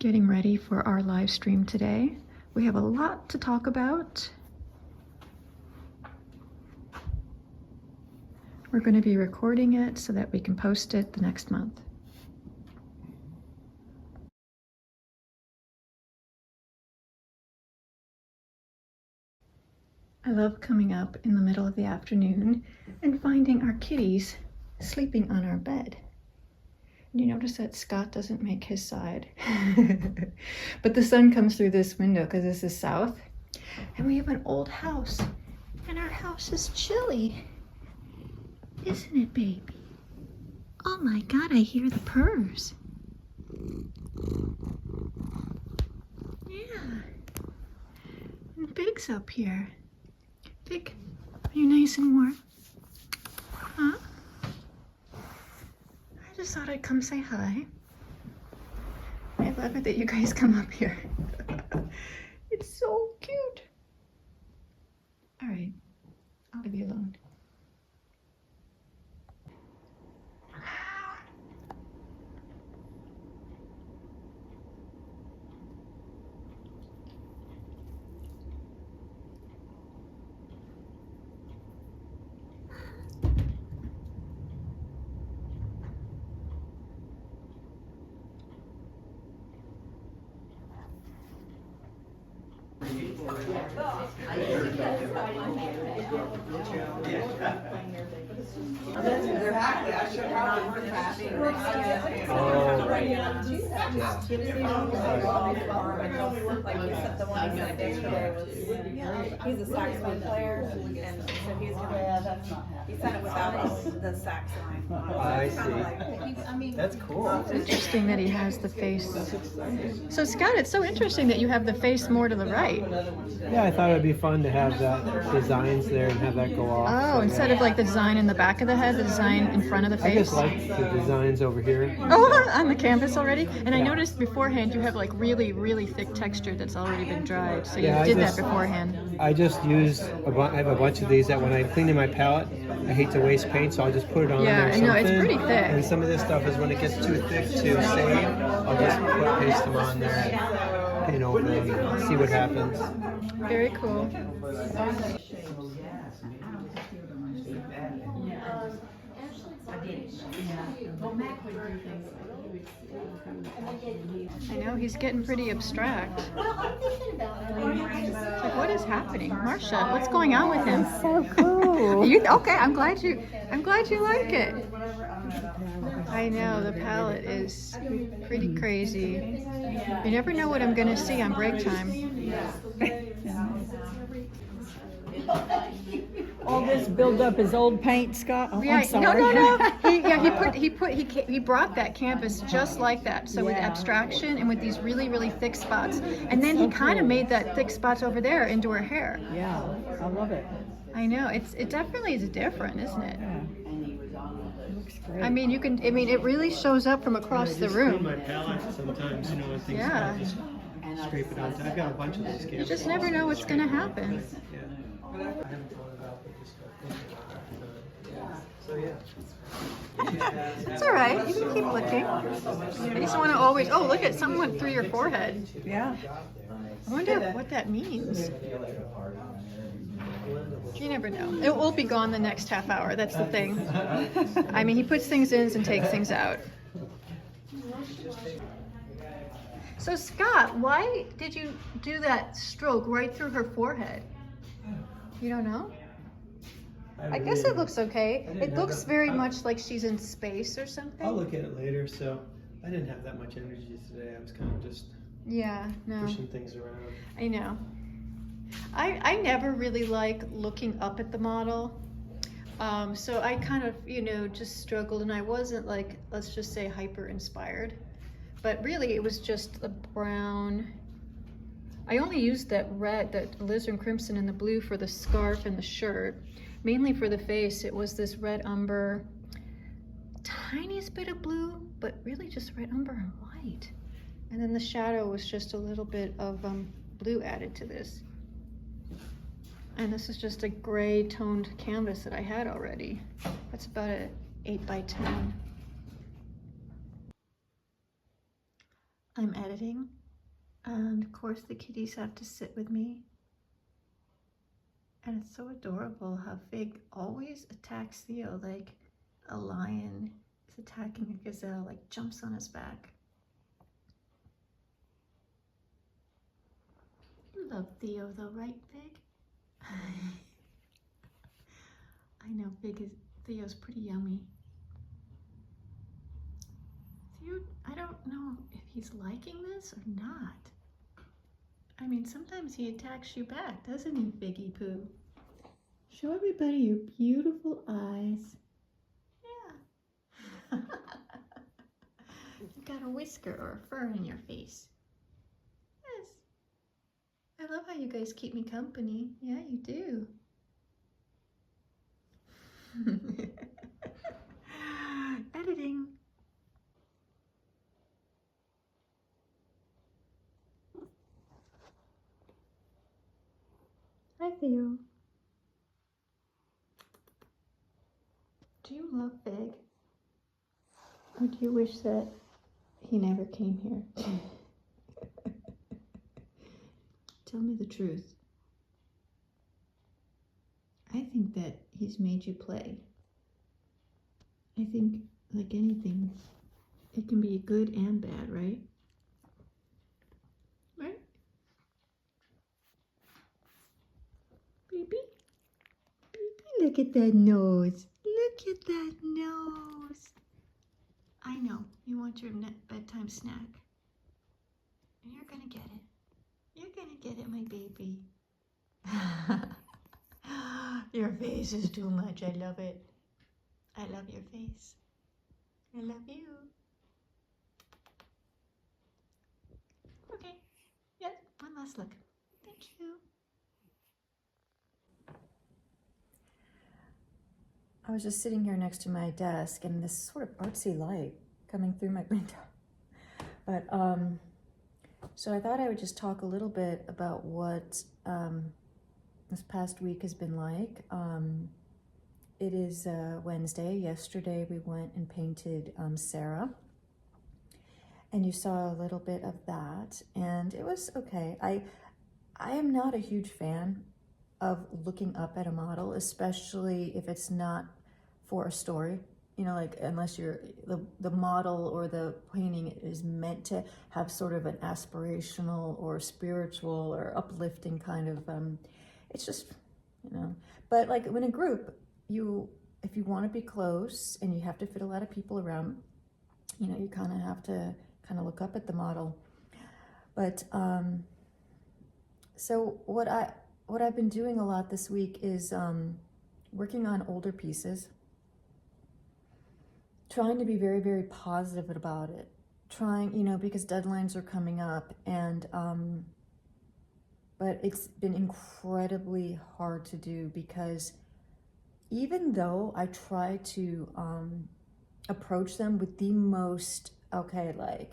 Getting ready for our live stream today. We have a lot to talk about. We're going to be recording it so that we can post it the next month. I love coming up in the middle of the afternoon and finding our kitties sleeping on our bed. You notice that Scott doesn't make his side. But the sun comes through this window because this is south. And we have an old house. And our house is chilly. Isn't it, baby? Oh my God, I hear the purrs. Yeah. And Big's up here. Big, are you nice and warm? Huh? I just thought I'd come say hi. I love it that you guys come up here. It's so cute. All right, I'll leave you alone. Exactly. I should probably work faster. He's a saxophone player, and so he sent it without the sax line. I see. That's cool. It's interesting that he has the face. So Scott, it's so interesting that you have the face more to the right. Yeah, I thought it'd be fun to have that designs there and have that go off. Oh, instead of like the design in the back of the head, the design in front of the I face. just like the designs over here. Oh, on the canvas already? And I noticed beforehand you have like really, really thick texture that's already been dried. So you did that beforehand. I just used I have a bunch of these that when I'm cleaning my palette, I hate to waste paint, so I'll just put it on there. Yeah, I know, it's pretty thick. And some of this stuff is when it gets too thick to save, I'll just paste them on there and, and see what happens. Very cool. I know, he's getting pretty abstract. It's like, what is happening? Marcia, what's going on with him? So cool. Okay, I'm glad you like it. I know, the palette is pretty crazy. You never know what I'm gonna see on break time. All this build up is old paint, Scott. Oh, Yeah, I'm sorry. He brought that canvas just like that. So with abstraction and with these really, really thick spots. And then he kind of made that thick spots over there into her hair. Yeah, I love it. I know, it definitely is different, isn't it? Yeah. It looks great. I mean, it really shows up from across the room. My palette sometimes, and things. Yeah. Just scrape it out. I've got a bunch of these You just never know what's gonna happen. Yeah. I haven't thought about it, just so yeah. It's all right. You can keep looking. I just want to always. Oh, look at someone went through your forehead. Yeah. I wonder what that means. You never know. It will be gone the next half hour. That's the thing. I mean, he puts things in and takes things out. So Scott, why did you do that stroke right through her forehead? You don't know? I guess it looks okay. It looks very much like she's in space or something. I'll look at it later. So I didn't have that much energy today. I was kind of just pushing things around. I know. I never really like looking up at the model. So I kind of, just struggled, and I wasn't like, let's just say, hyper inspired. But really, it was just the brown. I only used that red, that alizarin crimson and the blue for the scarf and the shirt. Mainly for the face, it was this red umber, tiniest bit of blue, but really just red umber and white. And then the shadow was just a little bit of blue added to this. And this is just a gray toned canvas that I had already. That's about an 8 by 10. I'm editing, and of course the kitties have to sit with me. And it's so adorable how Fig always attacks Theo like a lion is attacking a gazelle, like jumps on his back. You love Theo though, right, Fig? I know Theo's pretty yummy. Theo, I don't know if he's liking this or not. I mean, sometimes he attacks you back, doesn't he, Figgy Poo? Show everybody your beautiful eyes. Yeah. You got a whisker or a fur in your face. Yes. I love how you guys keep me company. Yeah, you do. Editing. Hi, Theo. Do you love Fig? Or do you wish that he never came here? Tell me the truth. I think that he's made you play. I think, like anything, it can be good and bad, right? Right? Baby? Baby, look at that nose. Look at that nose. I know, you want your bedtime snack. And you're gonna get it. You're gonna get it, my baby. Your face is too much. I love it. I love your face. I love you. Okay. Yeah, one last look. Thank you. I was just sitting here next to my desk and this sort of artsy light coming through my window. But, so I thought I would just talk a little bit about what this past week has been like. It is Wednesday. Yesterday we went and painted Sarah. And you saw a little bit of that. And it was okay. I am not a huge fan of looking up at a model, especially if it's not for a story. You know, like unless you're the model or the painting is meant to have sort of an aspirational or spiritual or uplifting kind of, it's just, you know. But like when a group, if you want to be close and you have to fit a lot of people around, you know, you kind of have to kind of look up at the model. But so what I've been doing a lot this week is working on older pieces, trying to be very, very positive about it, trying, you know, because deadlines are coming up, and but it's been incredibly hard to do, because even though I try to approach them with the most, okay, like,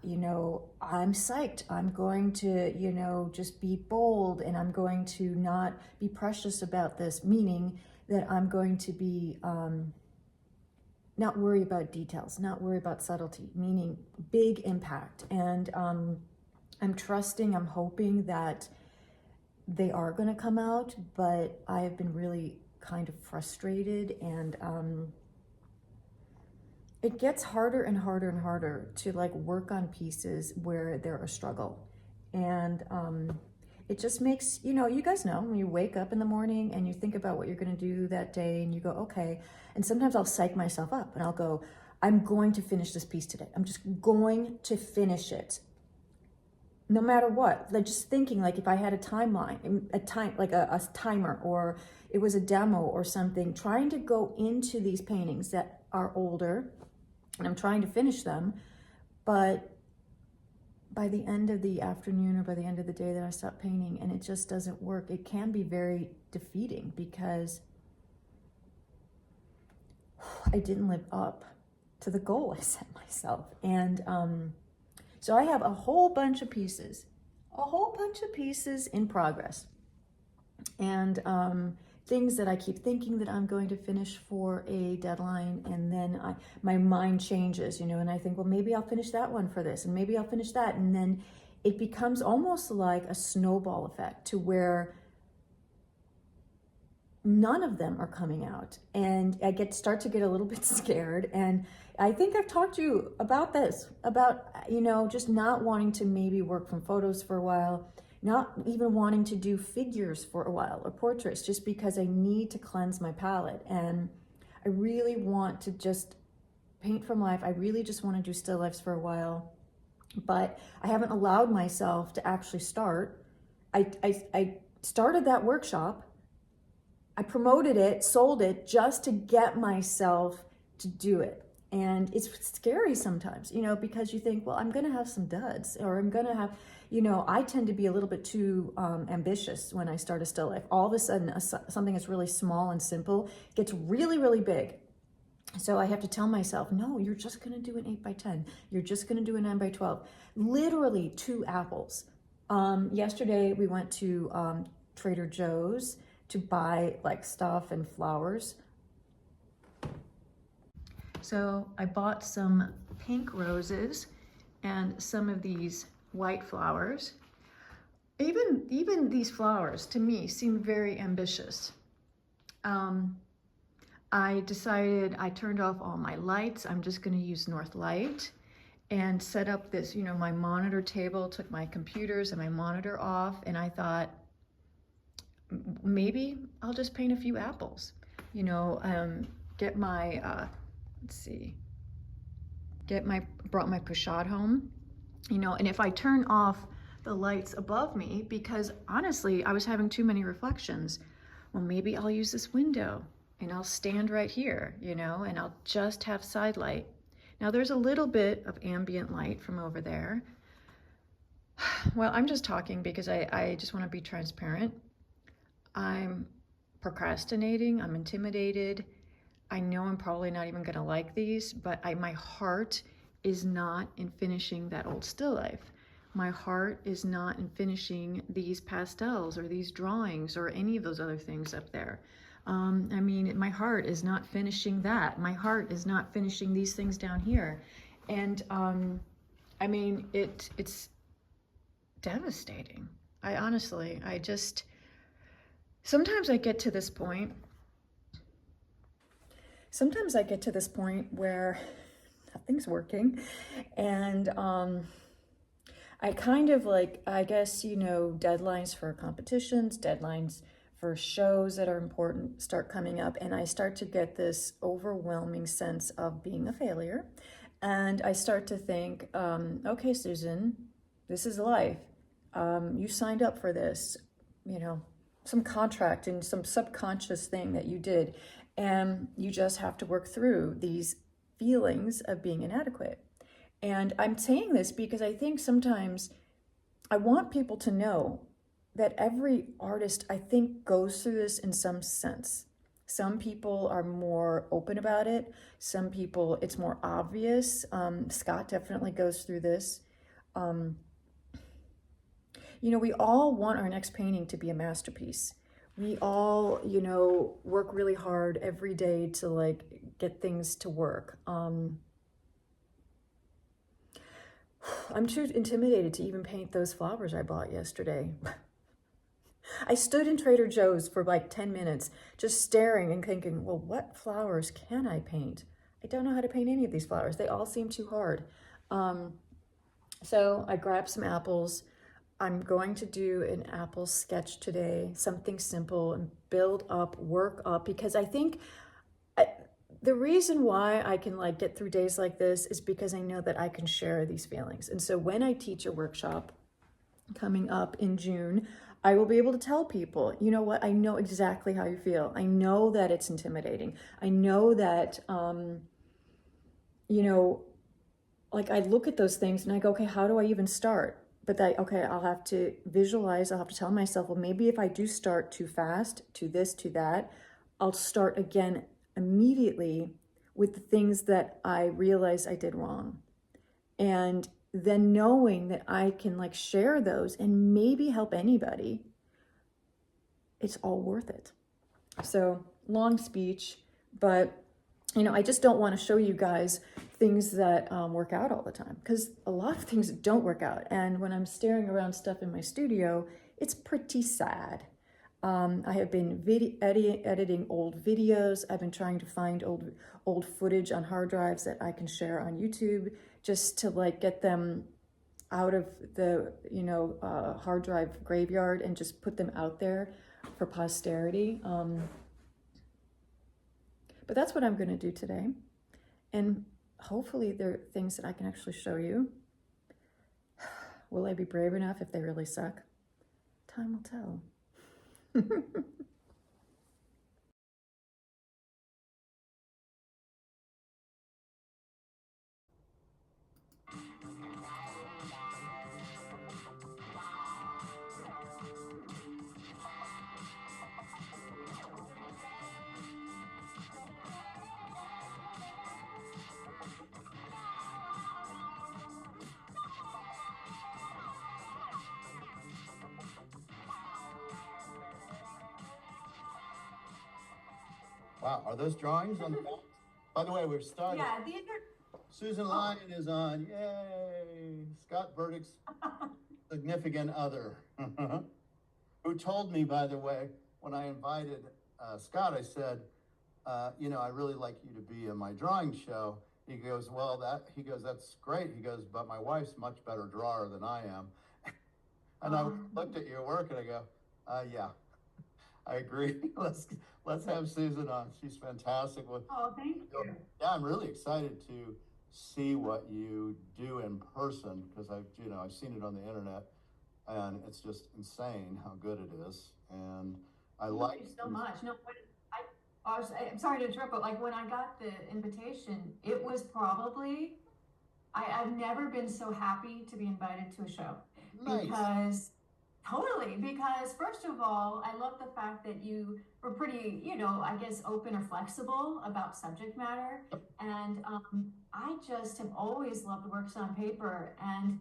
you know, I'm psyched, I'm going to, you know, just be bold, and I'm going to not be precious about this, meaning that I'm going to be not worry about details, not worry about subtlety, meaning big impact. And I'm trusting, I'm hoping that they are going to come out, but I have been really kind of frustrated, and it gets harder and harder and harder to like work on pieces where they're a struggle. And it just makes, you know, you guys know when you wake up in the morning and you think about what you're going to do that day, and you go, okay. And sometimes I'll psych myself up and I'll go, I'm going to finish this piece today. I'm just going to finish it. No matter what. Like just thinking, like if I had a timeline, like a timer, or it was a demo or something, trying to go into these paintings that are older, and I'm trying to finish them, but by the end of the afternoon or by the end of the day that I stop painting and it just doesn't work, it can be very defeating, because I didn't live up to the goal I set myself. And so I have a whole bunch of pieces in progress. And things that I keep thinking that I'm going to finish for a deadline, and then my mind changes, and I think, well, maybe I'll finish that one for this, and maybe I'll finish that, and then it becomes almost like a snowball effect to where none of them are coming out, and I start to get a little bit scared. And I think I've talked to you about this, about just not wanting to maybe work from photos for a while, not even wanting to do figures for a while or portraits, just because I need to cleanse my palette. And I really want to just paint from life. I really just want to do still lifes for a while, but I haven't allowed myself to actually start. I started that workshop. I promoted it, sold it, just to get myself to do it. And it's scary sometimes, because you think, well, I'm going to have some duds, or I'm going to have, I tend to be a little bit too ambitious when I start a still life. All of a sudden, something that's really small and simple gets really, really big. So I have to tell myself, no, you're just going to do an 8x10. You're just going to do a 9x12. Literally 2 apples. Yesterday, we went to Trader Joe's to buy like stuff and flowers. So I bought some pink roses and some of these white flowers. Even these flowers to me seem very ambitious. I decided, I turned off all my lights. I'm just going to use North Light and set up this, my monitor table, took my computers and my monitor off, and I thought, maybe I'll just paint a few apples, get my, brought my pochade home, and if I turn off the lights above me, because honestly, I was having too many reflections, well, maybe I'll use this window and I'll stand right here, and I'll just have side light. Now there's a little bit of ambient light from over there. Well, I'm just talking because I just want to be transparent. I'm procrastinating, I'm intimidated. I know I'm probably not even gonna like these, but my heart is not in finishing that old still life. My heart is not in finishing these pastels or these drawings or any of those other things up there. My heart is not finishing that. My heart is not finishing these things down here. And it's devastating. Sometimes I get to this point where nothing's working, and I kind of deadlines for competitions, deadlines for shows that are important start coming up, and I start to get this overwhelming sense of being a failure. And I start to think, okay, Susan, this is life. You signed up for this, some contract and some subconscious thing that you did, and you just have to work through these feelings of being inadequate. And I'm saying this because I think sometimes I want people to know that every artist, I think, goes through this in some sense. Some people are more open about it. Some people, it's more obvious. Scott definitely goes through this. We all want our next painting to be a masterpiece. We all, work really hard every day to get things to work. I'm too intimidated to even paint those flowers I bought yesterday. I stood in Trader Joe's for 10 minutes, just staring and thinking, well, what flowers can I paint? I don't know how to paint any of these flowers. They all seem too hard. So I grabbed some apples. I'm going to do an apple sketch today, something simple, and build up, work up, because I think the reason why I can get through days like this is because I know that I can share these feelings. And so when I teach a workshop coming up in June, I will be able to tell people, you know what, I know exactly how you feel. I know that it's intimidating. I know that, I look at those things and I go, okay, how do I even start? But I'll have to visualize, I'll have to tell myself, well, maybe if I do start too fast, to this, to that, I'll start again immediately with the things that I realize I did wrong. And then knowing that I can share those and maybe help anybody, it's all worth it. So long speech, but you know, I just don't want to show you guys things that work out all the time, because a lot of things don't work out. And when I'm staring around stuff in my studio, it's pretty sad. I have been editing old videos. I've been trying to find old footage on hard drives that I can share on YouTube, just to like get them out of the, you know, hard drive graveyard and just put them out there for posterity. But that's what I'm going to do today. And hopefully there are things that I can actually show you. Will I be brave enough if they really suck? Time will tell. Wow, are those drawings on the back? By the way, we've started. Yeah, these are. Susan Lyon is on. Yay! Scott Burdick's significant other. Who told me, by the way, when I invited Scott, I said, you know, I really like you to be in my drawing show. He goes, well, that's great. He goes, but my wife's much better drawer than I am. And I looked at your work and I go, yeah, I agree. Let's have Susan on. She's fantastic. Oh, thank you. Yeah, I'm really excited to see what you do in person, because I've seen it on the internet, and it's just insane how good it is. And I like. Thank you so much. No, I'm sorry to interrupt, but like when I got the invitation, it was probably, I've never been so happy to be invited to a show. Nice. Because first of all, I love the fact that you were pretty, you know, I guess open or flexible about subject matter. And I just have always loved Works on Paper, and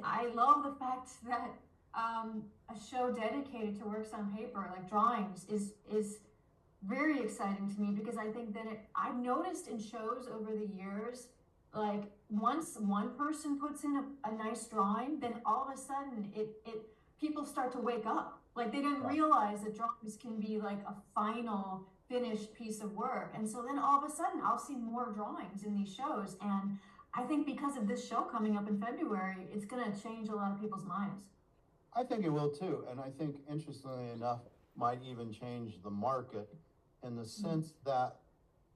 I love the fact that a show dedicated to Works on Paper, like drawings, is very exciting to me, because I think that I've noticed in shows over the years, like once one person puts in a nice drawing, then all of a sudden people start to wake up. Like they didn't realize that drawings can be like a final finished piece of work. And so then all of a sudden I'll see more drawings in these shows. And I think because of this show coming up in February, it's gonna change a lot of people's minds. I think it will too. And I think, interestingly enough, might even change the market, in the sense that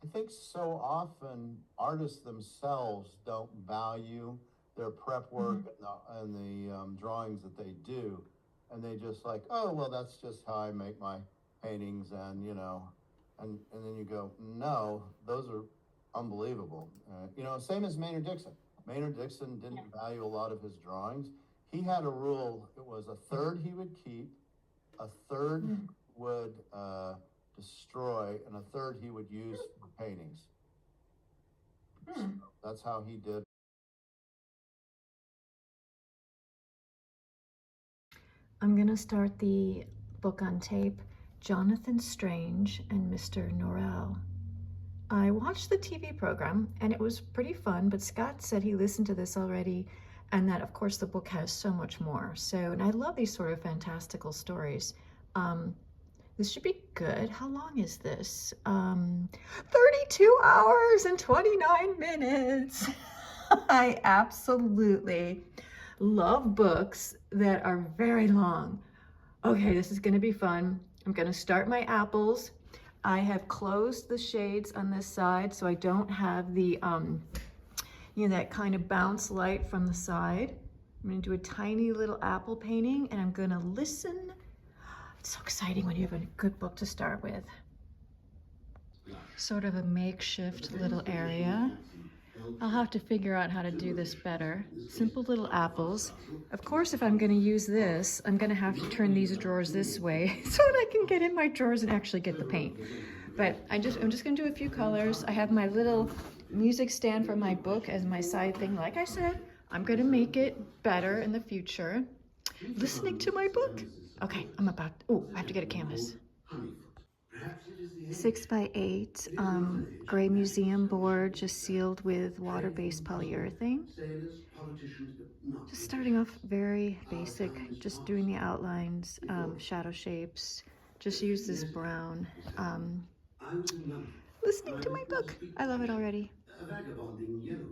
I think so often artists themselves don't value their prep work and the drawings that they do. And they just like, oh, well, that's just how I make my paintings. And, you know, and then you go, no, those are unbelievable. You know, same as Maynard Dixon. Maynard Dixon didn't value a lot of his drawings. He had a rule. It was a third he would keep, a third would destroy, and a third he would use for paintings. So that's how he did. I'm going to start the book on tape, Jonathan Strange and Mr. Norrell. I watched the TV program and it was pretty fun, but Scott said he listened to this already, and that of course the book has so much more. So, and I love these sort of fantastical stories. This should be good. How long is this? 32 hours and 29 minutes. I absolutely love books that are very long. Okay, this is gonna be fun. I'm gonna start my apples. I have closed the shades on this side so I don't have the, you know, that kind of bounce light from the side. I'm gonna do a tiny little apple painting, and I'm gonna listen. It's so exciting when you have a good book to start with. Sort of a makeshift little area. I'll have to figure out how to do this better. Simple little apples. Of course, if I'm gonna use this, I'm gonna have to turn these drawers this way so that I can get in my drawers and actually get the paint. But I'm just gonna do a few colors. I have my little music stand for my book as my side thing. Like I said, I'm gonna make it better in the future. Listening to my book. Okay, I have to get a canvas. 6x8 gray museum board, just sealed with water-based polyurethane. Just starting off very basic, just doing the outlines, shadow shapes. Just use this brown. Listening to my book. I love it already. A vagabonding young